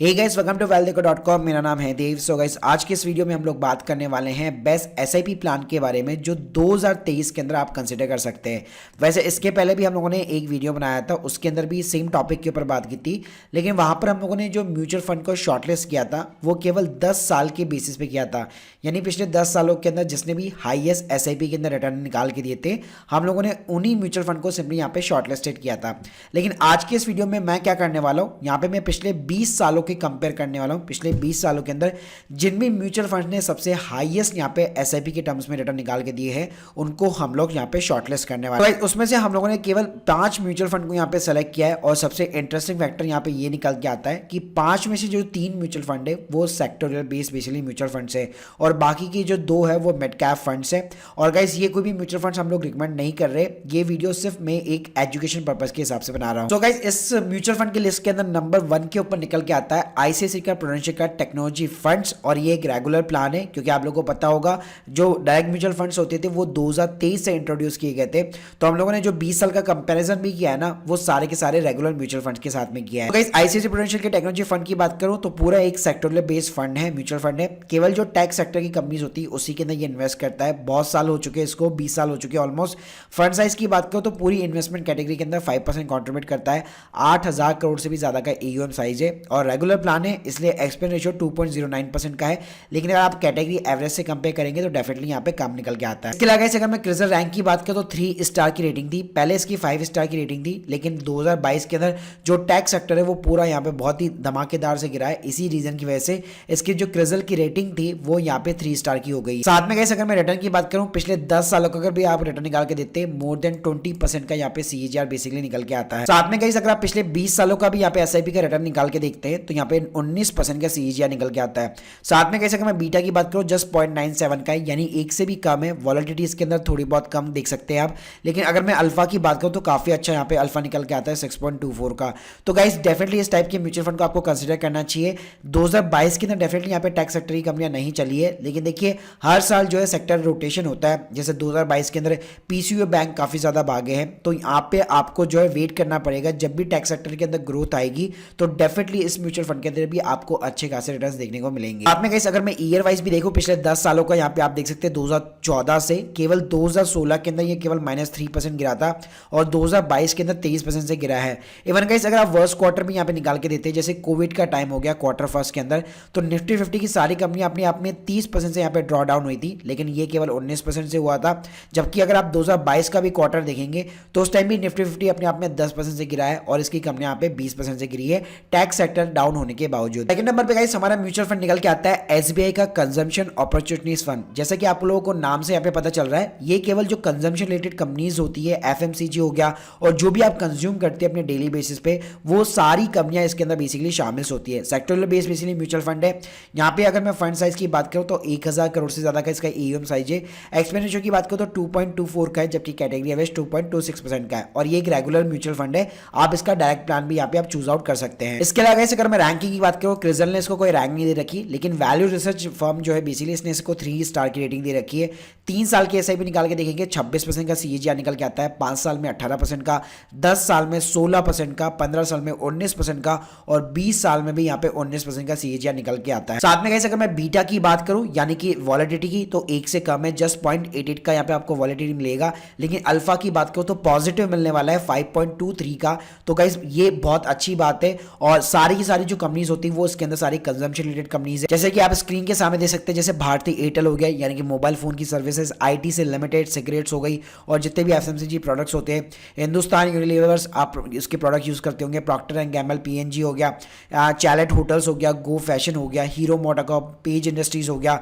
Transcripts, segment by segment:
Hey guys, welcome to वेल्थदेखो.com। मेरा नाम है देव। सो गाइस, आज के इस वीडियो में हम लोग बात करने वाले हैं बेस्ट एसआईपी प्लान के बारे में जो 2023 के अंदर आप कंसिडर कर सकते हैं। वैसे इसके पहले भी हम लोगों ने एक वीडियो बनाया था, उसके अंदर भी सेम टॉपिक के ऊपर बात की थी, लेकिन वहां पर हम लोगों ने जो म्यूचुअल फंड को शॉर्टलिस्ट किया था वो केवल 10 साल के बेसिस पे किया था। यानी पिछले 10 सालों के अंदर जिसने भी हाईएस्ट एसआईपी के अंदर रिटर्न निकाल के दिए थे, हम लोगों ने उन्हीं म्यूचुअल फंड को सिंपली यहाँ पे शॉर्टलिस्टेड किया था। लेकिन आज के इस वीडियो में मैं क्या करने वाला हूँ, यहाँ पे मैं पिछले 20 सालों के कंपेयर करने वाला हूँ। पिछले 20 सालों के अंदर जिन भी म्यूचुअल फंड ने सबसे हाईएस्ट यहाँ पे एसआईपी के टर्म्स में रिटर्न निकाल के दिए हैं, उनको हम लोग यहाँ पे शॉर्टलिस्ट करने वाले हैं। तो उसमें से हम लोगों ने केवल 5 म्यूचुअल फंड को यहाँ पे सेलेक्ट किया है और सबसे इंटरेस्टिंग फैक्टर यहाँ पे ये निकल के आता है कि 5 में से जो 3 म्यूचुअल फंड है वो sectoral based basically mutual funds है और बाकी की जो 2 है वो मिड कैप फंड्स है। और गाइस, ये कोई भी म्यूचुअल फंड्स हम लोग रिकमेंड नहीं कर रहे, ये वीडियो सिर्फ मैं एक एजुकेशन पर्पस के हिसाब से बना रहा हूँ। तो गाइस, इस म्यूचुअल फंड की लिस्ट के अंदर नंबर 1 के ऊपर निकल के आता है आईसीआईसीआई का प्रूडेंशियल का टेक्नोलॉजी फंड्स। और ये एक रेगुलर प्लान है, क्योंकि आप लोगों को पता होगा जो डायरेक्ट म्यूचुअल फंड्स होते थे वो 2023 से इंट्रोड्यूस किए गए थे। तो हम लोगों ने जो 20 साल का कंपैरिजन भी किया है ना, वो सारे के सारे रेगुलर म्यूचुअल फंड्स के साथ में किया है। तो गाइस, आईसीआईसीआई प्रूडेंशियल के टेक्नोलॉजी फंड की बात करूं तो पूरा एक सेक्टोरियल बेस्ड फंड है, म्यूचुअल फंड है। केवल जो टैक्स सेक्टर की कंपनीज होती है उसी के अंदर ये इन्वेस्ट करता है। बहुत साल हो चुके हैं इसको, 20 साल हो चुके हैं ऑलमोस्ट। फंड साइज की बात करो तो पूरी इन्वेस्टमेंट कैटेगरी के अंदर 5% कॉन्ट्रीब्यूट करता है। 8,000 करोड़ से भी ज्यादा का एयूएम साइज है और रेगुलर प्लान है, इसलिए एक्सपेंस रेशियो 2.09% का है। लेकिन अगर आप कैटेगरी एवरेज से कंपेयर करेंगे तो डेफिनेटली यहाँ पे कम निकल के आता है। इसके अलावा अगर मैं क्रिजल रैंक की बात करूं तो 3 स्टार की रेटिंग थी, पहले इसकी 5 स्टार की रेटिंग थी, लेकिन 2022 के अंदर जो टैक्स सेक्टर है वो पूरा यहाँ पे बहुत ही धमाकेदार से गिरा है। इसी रीजन की वजह से इसकी जो क्रिजल की रेटिंग थी वो यहाँ पे 3 स्टार की हो गई। साथ में गाइस, अगर मैं रिटर्न की बात करूं पिछले 10 सालों का अगर भी आप रिटर्न निकाल के देते मोर देन 20% का यहाँ पे सीएजीआर बेसिकली निकल के आता है। साथ में गाइस, अगर आप पिछले 20 सालों का भी यहाँ पे एसआईपी का रिटर्न निकाल के देखते हैं तो यहाँ पे 19% का सीएजीआर निकल के आता है। साथ में कैसे अगर मैं बीटा की बात करूं जस्ट 0.97 का है, यानी 1 से भी कम है। वॉलेटिलिटी इसके अंदर थोड़ी बहुत कम देख सकते हैं आप। लेकिन अगर मैं अल्फा की बात करूं तो काफी अच्छा यहाँ पे अल्फा निकल के आता है 6.24 का। तो गाइस, डेफिनेटली इस टाइप के म्यूचुअल फंड को आपको कंसीडर करना चाहिए। 2022 के अंदर डेफिनेटली यहाँ पे टैक्स सेक्टर की कंपनियां नहीं चली है, लेकिन देखिए हर साल जो है सेक्टर रोटेशन होता है। जैसे 2022 के अंदर पीसीयू बैंक काफी ज्यादा भागे हैं, तो यहाँ पे आपको जो है वेट करना पड़ेगा। जब भी टैक्स सेक्टर के अंदर ग्रोथ आएगी तो डेफिनेटली इस म्यूचुअल फंड के अंदर भी आपको अच्छे खासे रिटर्न्स देखने को मिलेंगे। साथ में गाइस, अगर मैं ईयर वाइज भी देखूं पिछले 10 सालों का, यहाँ पे आप देख सकते हैं 2014 से केवल 2016 के अंदर ये केवल -3% गिरा था और 2022 के अंदर 23% से गिरा है। इवन गाइस, अगर आप वर्स्ट क्वार्टर भी यहाँ पे निकाल के देते हैं, जैसे कोविड का टाइम हो गया क्वार्टर फर्स्ट के अंदर, तो निफ्टी 50 की सारी कंपनियां अपने आप में 30% से यहाँ पे ड्रॉ डाउन हुई थी, लेकिन ये केवल 19% से हुआ था। जबकि अगर आप 2022 का भी क्वार्टर देखेंगे तो उस टाइम भी निफ्टी 50 अपने आप में 10% से गिरा है और इसकी कंपनियां यहाँ पे 20% से गिरी है, टैक्स सेक्टर डाउन होने के बावजूद। सेकंड नंबर पे गाइस, हमारा म्यूचुअल फंड निकल के आता है एसबीआई का कंजम्पशन अपॉर्चुनिटीज फंड। जैसा कि आप लोगों को नाम से यहाँ पे पता चल रहा है, ये केवल जो कंजम्पशन रिलेटेड कंपनीज होती है, एफएमसीजी हो गया और जो भी आप कंज्यूम करते हैं अपने डेली बेसिस पे, वो सारी कंपनियां इसके अंदर बेसिकली शामिल होती है। Sectoral based basically mutual fund है। यहाँ पे अगर मैं फंड साइज की बात करूँ तो 1000 करोड़ से ज्यादा का इसका एयूएम साइज है। एक्सपेंडिचर की बात करूँ तो 2.24 का है, जबकि कैटेगरी एवरेज 2.26% का है और ये एक रेगुलर म्यूचुअल फंड है। आप इसका डायरेक्ट प्लान भी यहाँ पे आप चूज आउट कर सकते हैं। इसके अलावा अगर मैं रैंकिंग की बात करूँ, क्रिजल ने इसको कोई रैंक नहीं दे रखी, लेकिन वैल्यू रिसर्च फर्म जो है बेसिकली इसने इसको 3 स्टार की रेटिंग दे रखी है। 3 साल की एसआईपी निकाल के देखेंगे 26% का सीएजीआर निकल के आता है, 5 साल में 18% का, 10 साल में 16% का, 15 साल में 19% का और 20 साल में भी यहाँ पे 19% का सीएजीआर निकल के आता है। साथ में अगर मैं बीटा की बात करूं यानी कि वॉलेटिलिटी की, तो 1 से कम है, जस्ट 0.88 का यहाँ पे आपको वॉलेटिलिटी मिलेगा। लेकिन अल्फा की बात करूं तो पॉजिटिव मिलने वाला है 5.23 का। तो गाइस, ये बहुत अच्छी बात है और सारी की सारी जो कंपनीज होती है वो इसके अंदर सारी कंजम्पशन रिलेटेड कंपनीज है। जैसे कि आप स्क्रीन के सामने देख सकते हैं, जैसे भारती एयरटेल हो गया यानी कि मोबाइल फोन की सर्विसेज, आईटी से लिमिटेड, सिगरेट्स हो गई और जितने भी एफएमसीजी प्रोडक्ट्स होते हैं, हिंदुस्तान यूनिलीवर्स आप इसके प्रोडक्ट यूज करते होंगे, प्रॉक्टर एंड गैम्बल, पीएनजी हो गया, चैलेट होटल्स हो गया, गो फैशन हो गया, हीरो मोटोकॉर्प, पेज इंडस्ट्रीज हो गया,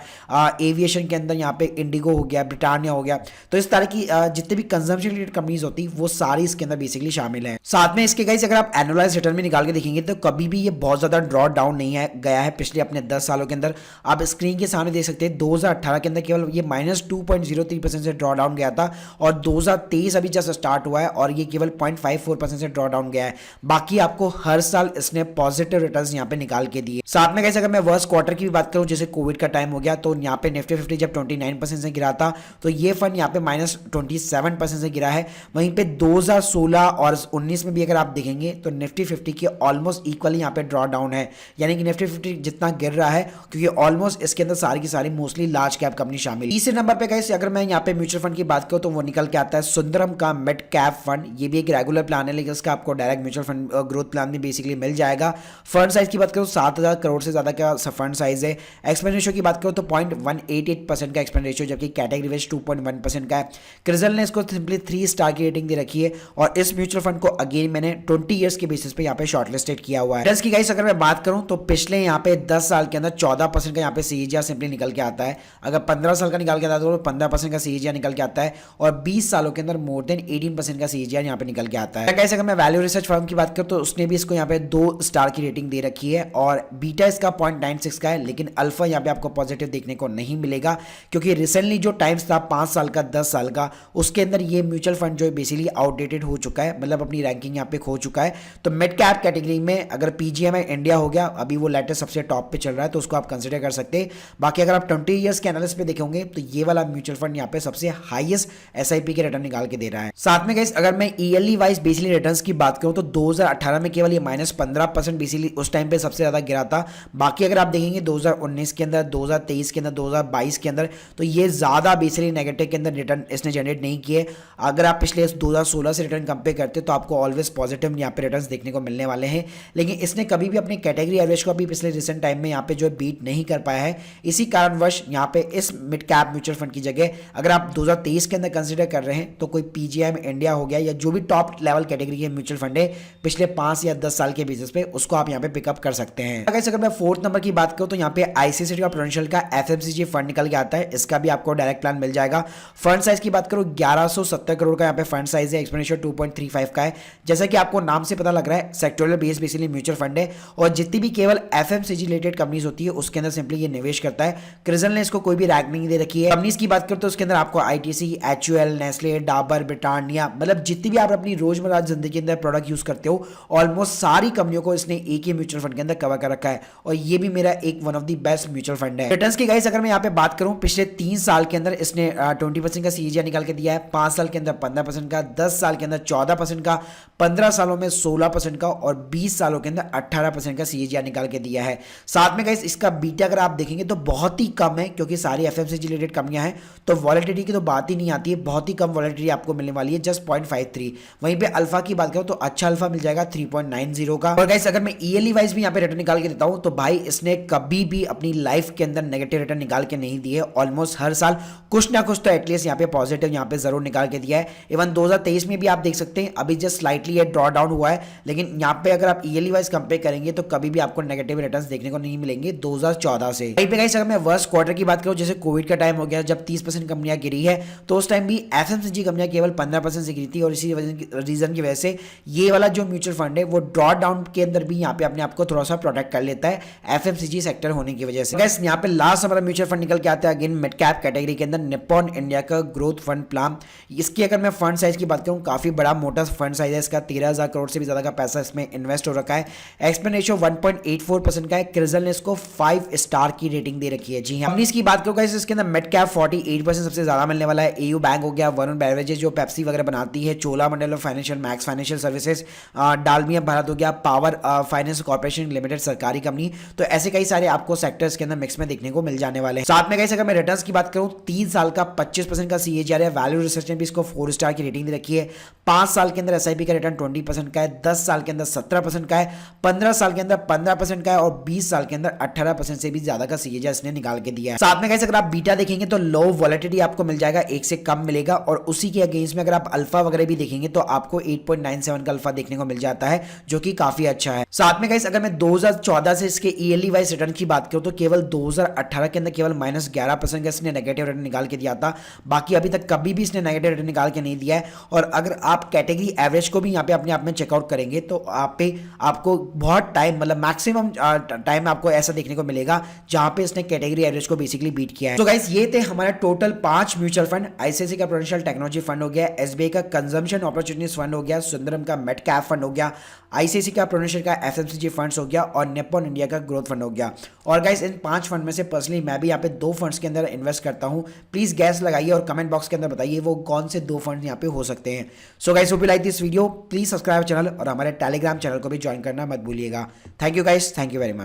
एविएशन के अंदर यहाँ पे इंडिगो हो गया, ब्रिटानिया हो गया। तो इस तरह की जितने भी कंजम्पशन रिलेटेड कंपनीज होती है वो सारी इसके अंदर बेसिकली शामिल है। साथ में इसके गाइस, अगर आप एनुअलाइज रिटर्न में निकाल के देखेंगे तो कभी भी ये बहुत ज्यादा ड्रॉ डाउन नहीं है गया है पिछले अपने 10 सालों के अंदर। आप स्क्रीन के सामने देख सकते हैं 2018 के अंदर केवल ये -2.03% से ड्रॉ डाउन गया था और 2023 अभी जस्ट स्टार्ट हुआ है और ये केवल 0.54% से ड्रॉ डाउन गया है। बाकी आपको हर साल इसने पॉजिटिव रिटर्न्स यहाँ पे निकाल के दिए। साथ में कैसे अगर मैं वर्स्ट क्वार्टर की भी बात करूं, जैसे कोविड का टाइम हो गया, तो यहाँ पे निफ्टी 50 जब 29% से गिरा था तो ये फंड यहाँ पे -27% से गिरा है। वहीं पे 2016 और 19 में भी अगर आप देखेंगे तो निफ्टी 50 के ऑलमोस्ट इक्वली यहाँ पे ड्रॉ डाउन है, यानी कि निफ्टी 50 जितना गिर रहा है, क्योंकि ऑलमोस्ट इसके अंदर सारी की सारी मोस्टली लार्ज कैप कंपनी शामिल। तीसरे नंबर पे गाइस अगर मैं यहाँ पे म्यूचुअल फंड की बात करूँ तो वो निकल के आता है सुंदरम का मिड कैप फंड। ये भी एक रेगुलर प्लान है, लेकिन इसका आपको direct mutual fund growth plan भी बेसिकली मिल जाएगा। फंड साइज की बात करूँ 7,000 करोड़ से ज्यादा का फंड साइज है। एक्सपेंस रेशियो की बात करूँ तो 0.188% का एक्सपेंस रेशियो, जबकि कैटेगरी वाइज 2.1% का है। क्रिजल ने इसको सिंपली 3 स्टार की रेटिंग दे रखी है और इस म्यूचुअल फंड को अगेन मैंने 20 ईयर्स के बेसिस पे यहाँ पे शॉर्टलिस्टेड किया हुआ है। रिटर्न्स की गाइस अगर मैं बात करूं तो पिछले यहाँ पे 10 साल के अंदर 14% का यहाँ पे सीएजीआर सिंपली निकल के आता है। अगर 15 साल का निकाल के आता है तो 15% का सीएजीआर निकल के आता है और 20 सालों के अंदर मोर देन 18% का सीएजीआर यहाँ पे निकल के आता है। गाइस अगर मैं वैल्यू रिसर्च फर्म की बात करूं तो उसने भी इसको यहाँ पे 2 स्टार की रेटिंग दे रखी है और बीटा इसका 0.96 का है, लेकिन अल्फा यहाँ पे आपको पॉजिटिव देखने को नहीं मिलेगा, क्योंकि रिसेंटली जो टाइम्स था 5 साल का 10 साल का, उसके अंदर ये म्यूचुअल फंड जो है बेसिकली आउटडेटेड हो चुका है, मतलब अपनी रैंकिंग यहाँ पे खो चुका है। तो मिड कैप कैटेगरी में अगर पीजीएमआई इंडिया हो गया, अभी वो लेटेस्ट सबसे टॉप पे चल रहा है, तो उसको आप कंसीडर कर सकते हैं। बाकी अगर आप 20 ईयर्स के एनालिसिस पे देखेंगे तो ये वाला म्यूचुअल फंड यहाँ पे सबसे हाईएस्ट एसआईपी के रिटर्न निकाल के दे रहा है। साथ में गाइस अगर मैं ईयरली वाइज बेसिकली रिटर्न्स की बात करूं तो 2018 में केवल ये -15% बेसिकली उस टाइम पे सबसे ज्यादा गिरा था। बाकी अगर आप देखेंगे 2019 के अंदर, 2023 के अंदर, 2022 के अंदर, तो ये ज्यादा बेसिकली नेगेटिव के अंदर रिटर्न इसने जनरेट नहीं किए। अगर आप पिछले 2016 से रिटर्न कंपेयर करते तो आपको ऑलवेज पॉजिटिव यहाँ पे रिटर्न्स देखने को मिलने वाले हैं, लेकिन इसने कभी भी अपने कैटेगरी एवरेज को अभी पिछले रिसेंट टाइम में यहाँ पे जो बीट नहीं कर पाया है। इसी कारणवश यहाँ पे इस मिड कैप म्यूचुअल फंड की जगह अगर आप 2023 के अंदर कंसीडर कर रहे हैं तो कोई पीजीआई इंडिया हो गया या जो भी टॉप लेवल कैटेगरी के म्यूचुअल फंड है पिछले 5 या 10 साल के बेसिस पे, उसको आप यहाँ पे पिकअप कर सकते हैं। अगर मैं 4th नंबर की बात करूँ तो यहाँ पे आईसीआईसीआई का प्रोडेंशियल का एफएमसीजी फंड निकल के आता है। इसका भी आपको डायरेक्ट प्लान मिल जाएगा। फंड साइज की बात करूँ 1170 करोड़ का यहाँ पे फंड साइज है, एक्सपेंडिचर 2.35 का है। जैसा कि आपको नाम से पता लग रहा है sectoral base basically mutual fund है और जितनी भी केवल एफएमसीजी रिलेटेड कंपनीज होती है उसके अंदर सिंपली ये निवेश करता है। क्रिजल ने इसको कोई भी रैंक नहीं दे रखी है। कंपनीज की बात करें तो उसके अंदर आपको ITC, HUL, Nestle, Dabur, Britannia, मतलब जितनी भी आप अपनी रोजमर्रा जिंदगी के अंदर प्रोडक्ट यूज करते हो ऑलमोस्ट सारी कंपनियों को इसने एक ही म्यूचुअल फंड के अंदर कवर कर रखा है और ये भी मेरा एक one of the best mutual fund है। रिटर्न्स की गाइस अगर मैं यहाँ पे बात करूं पिछले 3 साल के अंदर इसने 20% का सीजीआर निकाल के दिया है, 5 साल के अंदर 15% का, 10 साल के अंदर 14% का, 15 सालों में 16% का और 20 सालों के अंदर 18% का सीजीआर निकाल के दिया है। साथ में गाइस इसका बीटा अगर आप देखेंगे तो बहुत ही कम है, क्योंकि सारी एफएमसीजी रिलेटेड कंपनियां हैं तो वॉलेटिलिटी की तो बात ही नहीं आती है, बहुत ही कम वॉलेटिलिटी आपको मिलने वाली है, जस्ट 0.53। वहीं पे अल्फा की बात करूं तो अच्छा अल्फा मिल जाएगा 3.90 का। और गाइस अगर मैं ईयरली वाइज भी यहाँ पे रिटर्न निकाल के देता हूं तो भाई इसने कभी भी अपनी लाइफ के अंदर नेगेटिव रिटर्न निकाल के नहीं दिए। ऑलमोस्ट हर साल कुछ ना कुछ तो एटलीस्ट यहाँ पे पॉजिटिव यहाँ पे जरूर निकाल के दिया है। इवन 2023 में भी आप देख सकते हैं अभी जस्ट स्लाइटली ये ड्रॉ डाउन हुआ है, लेकिन यहाँ पे अगर आप ईयरली वाइज कंपेयर करेंगे तो कभी भी आपको नेगेटिव रिटर्न्स देखने को नहीं मिलेंगे 2014 से। वहीं पे गाइस अगर मैं वर्स्ट क्वार्टर की बात करूं, जैसे कोविड का टाइम हो गया जब 30% कंपनियां गिरी है, तो उस टाइम भी एफएमसीजी कंपनियां केवल 15% से गिरी थी और इसी रीजन की वजह से ये वाला जो म्यूचुअल फंड है वो ड्रॉ डाउन के अंदर भी यहाँ पे अपने आप को थोड़ा सा प्रोटेक्ट कर लेता है एफएमसीजी सेक्टर होने की वजह से। गाइस यहाँ पे लास्ट हमारा म्यूचुअल फंड निकल के आता है अगेन मिड कैप कैटेगरी के अंदर निप्पॉन इंडिया का ग्रोथ फंड प्लान। इसकी अगर मैं फंड साइज की बात करूँ काफी बड़ा मोटा फंड साइज है इसका, 13,000 करोड़ से भी ज्यादा का पैसा इसमें इन्वेस्ट हो रखा है। एक्सपेंस रेशियो 1.84% का है। क्रिजल ने इसको 5 स्टार की रेटिंग दे रखी है। जी हाँ, इसकी बात करूँ गाइस इसके अंदर मिड कैप 48% सबसे ज्यादा मिलने वाला है। एयू बैंक हो गया, वरुण बेवरेजेस जो पेप्सी वगैरह बनाती है, Cholamandalam financial, Max financial services, Dalmia Bharat हो गया, पावर फाइनेंस कॉर्पोरेशन लिमिटेड सरकारी कंपनी, तो ऐसे कई सारे आपको सेक्टर्स के अंदर मिक्स में देखने को मिल जाने वाले हैं। साथ में गाइस अगर मैं रिटर्न्स की बात करूं 3 साल का 25% का सीएजीआर है। वैल्यू रिसर्च ने भी इसको 4 स्टार की रेटिंग दे रखी है। 5 साल के अंदर एसआईपी का रिटर्न 20% का है, 10 साल के अंदर 17% का है, 15 साल के अंदर 15% का है और 20 साल के अंदर 18% से भी ज्यादा का सीएजीआर इसने निकाल के दिया है। साथ में गाइस अगर आप बीटा देखेंगे तो लो वॉलेटिलिटी आपको मिल जाएगा, 1 से कम मिलेगा और उसी के अगेंस्ट में अगर आप अल्फा वगैरह भी देखेंगे तो आपको 8.97 का अल्फा देखने को मिल जाता है, जो कि काफी अच्छा है। साथ में गाइस अगर मैं 2014 से इसके ईयरली वाइज रिटर्न की बात करूं तो केवल 2018 के अंदर केवल -11% का इसने नेगेटिव रिटर्न निकाल के दिया था। बाकी अभी तक कभी भी इसने नेगेटिव रिटर्न निकाल के नहीं दिया है। और अगर आप कैटेगरी एवरेज को भी यहाँ पे अपने आप में चेकआउट करेंगे तो आपको बहुत टाइम, मतलब मैक्सिमम टाइम आपको ऐसा देखने को मिलेगा जहां पे इसने कैटेगरी एवरेज को बेसिकली बीट किया है। तो गाइस ये थे हमारे टोटल 5 म्यूचुअल फंड। आईसीआईसीआई का प्रोडेंशियल टेक्नोलॉजी फंड हो गया, एसबीआई का कंजम्पशन अपॉर्चुनिटीज फंड हो गया, सुंदरम का मिड कैप फंड हो गया, आईसीआईसीआई का प्रोडेंशियल का एफएमसीजी फंड्स हो गया और निप्पॉन इंडिया का ग्रोथ फंड हो गया। और गाइस इन 5 फंड में से पर्सनली मैं भी यहाँ पे 2 फंड्स के अंदर इन्वेस्ट करता हूँ। प्लीज गैस लगाइए और कमेंट बॉक्स के अंदर बताइए वो कौन से 2 फंड यहाँ पे हो सकते हैं। So guys hope you like this video, please subscribe channel और हमारे टेलीग्राम चैनल को भी ज्वाइन करना मत भूलिएगा। मिलेगा। Thank you guys, thank you very much.